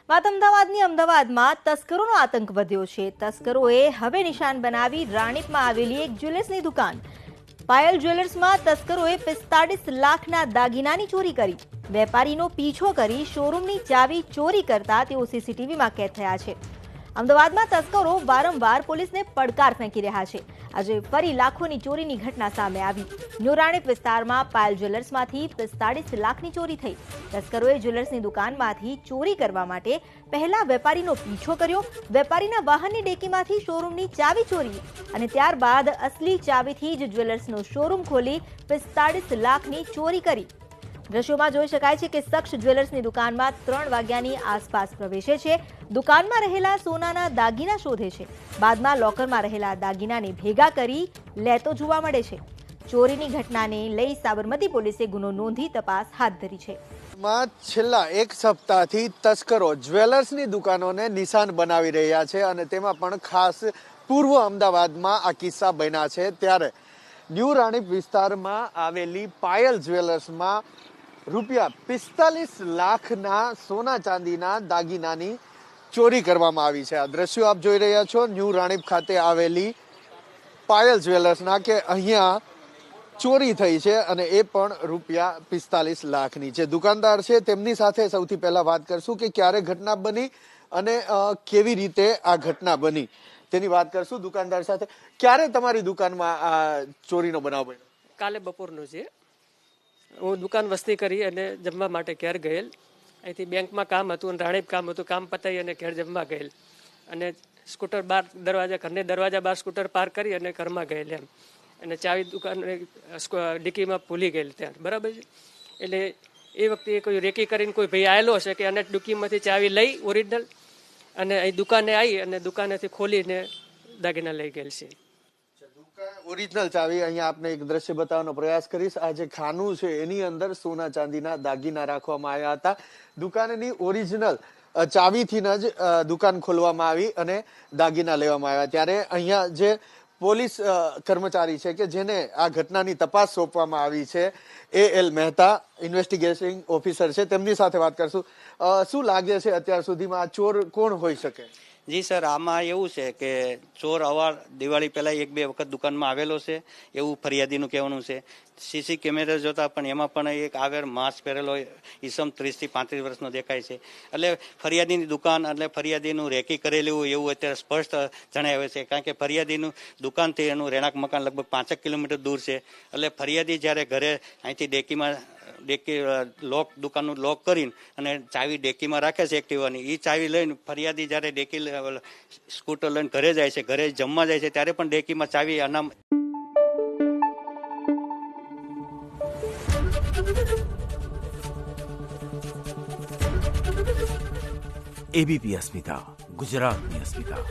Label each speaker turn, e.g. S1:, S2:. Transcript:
S1: વાત અમદાવાદમાં તસ્કરોનો આતંક વધ્યો છે। તસ્કરોએ હવે નિશાન બનાવી રાણીપમાં આવેલી એક જ્વેલર્સની દુકાન પાયલ જ્વેલર્સમાં તસ્કરોએ 45 લાખના દાગીનાની ચોરી કરી। વેપારીનો પીછો કરી શોરૂમની ચાવી ચોરી કરતા તેઓ સીસીટીવીમાં કેદ થયા છે। અમદાવાદમાં તસ્કરો વારંવાર પોલીસને પડકાર ફેંકી રહ્યા છે। આજે ફરી લાખોની ચોરીની ઘટના સામે આવી। ન્યૂ રાણીપ વિસ્તારમાં પાયલ જ્વેલર્સમાંથી 45 લાખની ચોરી થઈ। તસ્કરોએ જ્વેલર્સની દુકાનમાંથી ચોરી કરવા માટે પહેલા વેપારીનો પીછો કર્યો, વેપારીના વાહનની ડેકીમાંથી શોરૂમની ચાવી ચોરી અને ત્યારબાદ અસલી ચાવીથી જ જ્વેલર્સનો શોરૂમ ખોલી 45 લાખની ચોરી કરી। દ્રશ્યોમાં જોઈ શકાય છે કે શખ્સ જ્વેલર્સની દુકાનમાં 3 વાગ્યાની આસપાસ પ્રવેશે છે। દુકાનમાં રહેલા સોનાના દાગીના શોધે છે, બાદમાં લોકરમાં રહેલા દાગીનાને ભેગા કરી લેતો જોવા મળે છે। ચોરીની ઘટનાને લઈ સાબરમતી પોલીસે ગુનો નોંધી તપાસ હાથ ધરી છે।
S2: છેલ્લા એક સપ્તાહથી તસ્કરો જ્વેલર્સની દુકાનોને નિશાન બનાવી રહ્યા છે અને તેમાં પણ ખાસ પૂર્વ અમદાવાદમાં આ કિસ્સા બન્યા છે। ત્યારે ન્યૂ રાણીપ વિસ્તારમાં આવેલી પાયલ જ્વેલર્સમાં રૂપિયા 45 લાખના સોના ચાંદીના દાગીનાની ચોરી કરવામાં આવી છે। આ દ્રશ્યો આપ જોઈ રહ્યા છો ન્યૂ રાણીપ ખાતે આવેલી પાયલ જ્વેલર્સના કે અહીંયા ચોરી થઈ છે અને એ પણ રૂપિયા 45 લાખની છે। દુકાનદાર છે તેમની સાથે સૌથી પહેલા વાત કરશું કે ક્યારે ઘટના બની અને કેવી રીતે આ ઘટના બની તેની વાત કરશું દુકાનદાર સાથે। ક્યારે તમારી દુકાનમાં આ ચોરીનો બનાવ બન્યો?
S3: કાલે બપોરનો છે। હું દુકાન વસ્તી કરી અને જમવા માટે ઘેર ગયેલ। અહીંથી બેંકમાં કામ હતું અને રાણીપ કામ હતું, કામ પતાવી અને ઘેર જમવા ગયેલ અને સ્કૂટર બહાર ઘરની દરવાજા બહાર સ્કૂટર પાર્ક કરી અને ઘરમાં ગયેલ એમ અને ચાવી દુકાન ડિક્કીમાં ભૂલી ગયેલ ત્યાં, બરાબર છે। એટલે એ વખતે કોઈ રેકી કરીને કોઈ ભાઈ આવેલો હશે કે અને ડિક્કીમાંથી ચાવી લઈ ઓરિજિનલ અને અહીં દુકાને આવી અને દુકાનેથી ખોલીને દાગીના લઈ ગયેલ છે।
S2: ઓરિજિનલ ચાવી અહીંયા આપને એક દ્રશ્ય બતાવવાનો પ્રયાસ કરીશ। આ જે ખાનું છે એની અંદર સોના ચાંદીના દાગીના રાખવામાં આવ્યા હતા। દુકાનની ઓરિજિનલ ચાવીથી જ દુકાન ખોલવામાં આવી અને દાગીના લેવામાં આવ્યા। ત્યારે અહીંયા જે પોલીસ કર્મચારી છે કે જેને આ ઘટનાની તપાસ સોંપવામાં આવી છે, AL મહેતા ઇન્વેસ્ટિગેશન ઓફિસર છે, તેમની સાથે વાત કરશું। શું લાગે છે અત્યાર સુધીમાં આ ચોર કોણ હોઈ શકે?
S4: જી સર, આમાં એવું છે કે ચોર અવાર દિવાળી પહેલા 1-2 વખત દુકાનમાં આવેલો છે એવું ફરિયાદીનું કહેવાનું છે। સીસી કેમેરા જોતા પણ એમાં પણ એક આવેર માસ્ક પહેરેલો ઈસમ 30 થી 35 વર્ષનો દેખાય છે। એટલે ફરિયાદીની દુકાન એટલે ફરિયાદીનું રેકી કરેલું એવું અત્યારે સ્પષ્ટ જણાવે છે, કારણ કે ફરિયાદીનું દુકાનથી એનું રહેણાંક મકાન લગભગ 5 કિલોમીટર દૂર છે। એટલે ફરિયાદી જ્યારે ઘરે અહીંથી ડેકી દુકાનનું લોક કરીને અને ચાવી ડેકીમાં રાખે છે એક્ટિવાની, એ ચાવી લઈને ફરિયાદી જ્યારે ડેકી સ્કૂટર લઈને ઘરે જાય છે, ઘરે જમવા જાય છે ત્યારે પણ ડેકીમાં ચાવી અનામ
S5: ABP અસ્મિતા, ગુજરાતની અસ્મિતા।